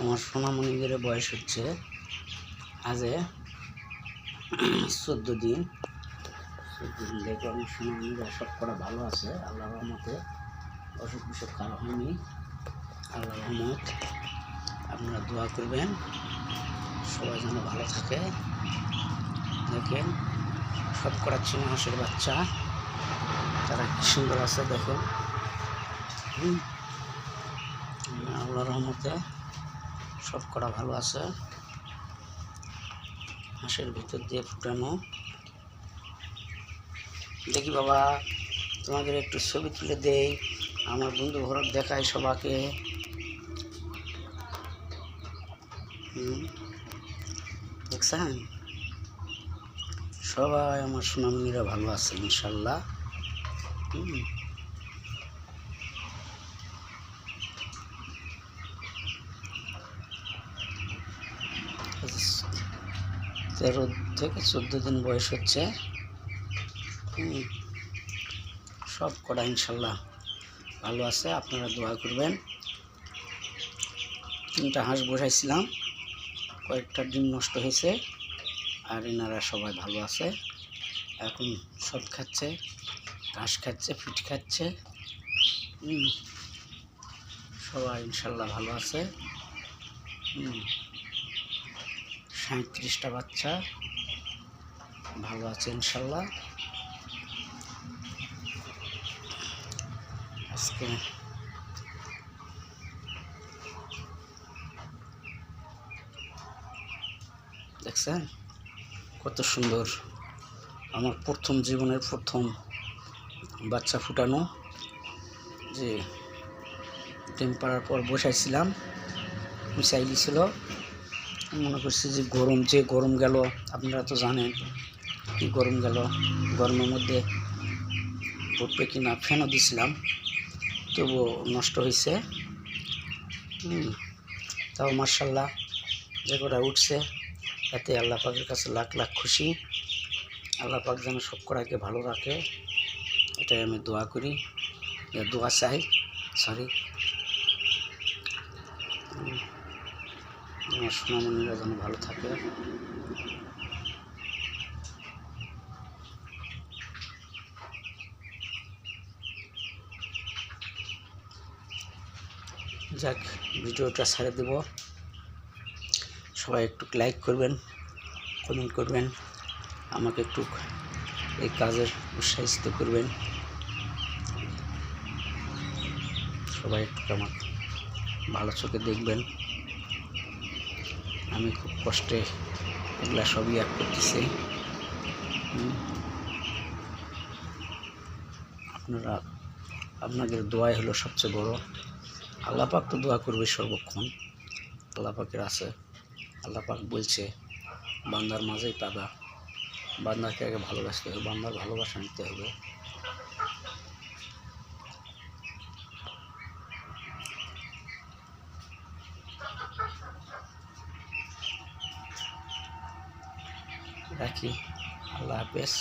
আমার সোনামণিদের বয়স হচ্ছে আজ 14 দিন। 14 দিন দেখে আমার সোনামণিরা সব করা ভালো আছে, আল্লাহর রহমতে। অসুখ বিসুখ খাওয়া হয়নি, আল্লাহর রহমত। আপনারা দোয়া করবেন সবাই যেন ভালো থাকে। দেখেন সব করা চীনা হাঁসের বাচ্চা, তারা কি সুন্দর আছে দেখেন। আল্লাহর রহমতে সব করা ভালো আছে। হাঁসের ভিতর দিয়ে ফুটানো। দেখি বাবা, তোমাদের একটু ছবি তুলে দেই, আমার বন্ধু ঘর দেখাই সবাইকে। দেখছেন সবাই আমার সোনামণিরা ভালো আছে ইনশাল্লাহ। তেরো থেকে 14 দিন বয়স হচ্ছে। সব কটা ইনশাল্লাহ ভালো আছে, আপনারা দোয়া করবেন। 3টা হাঁস বসাইছিলাম, কয়েকটা ডিম নষ্ট হয়েছে, আর এনারা সবাই ভালো আছে। এখন সব খাচ্ছে, ঘাস খাচ্ছে, ফিট খাচ্ছে। সবাই ইনশাল্লাহ ভালো আছে। 37টা বাচ্চা ভালো আছে ইনশাল্লাহ। আজকে দেখছেন কত সুন্দর, আমার প্রথম জীবনের প্রথম বাচ্চা ফুটানো। যে ডিম পাড়ার পর বসাইছিলাম, মিশাই দিয়েছিল। মনে করছি যে গরম গেল, আপনারা তো জানেন কি গরম গেল, গরমের মধ্যে ফুটবে কি না, ফ্যানও দিছিলাম, তবুও নষ্ট হয়েছে। তাও মার্শাল্লাহ যে কটা উঠছে, এতে আল্লাহ পাকের কাছে লাখ লাখ খুশি। আল্লাহ পাক যেন সব কটাকে ভালো রাখে, এটাই আমি দোয়া করি, দোয়া চাই। আমার সোনামণিরা যেন ভালো থাকে। যাক, ভিডিওটা ছেড়ে দেব, সবাই একটু লাইক করবেন, কমেন্ট করবেন, আমাকে একটু এই কাজের উৎসাহিত করবেন। সবাই একটু আমার ভালো চোখে দেখবেন। আমি খুব কষ্টে এগুলা সবই এক করতেছি। আপনাদের দোয়াই হলো সবচেয়ে বড়। আল্লাহ পাক তো দোয়া করবে সর্বক্ষণ, আল্লাহ পাকের আছে। আল্লাহ পাক বলছে বান্দার মাঝেই পাবা, বান্দাকে আগে ভালোবাসতে হবে, বান্দার ভালোবাসা নিতে হবে। রাখি, আল্লাহ হাফেজ।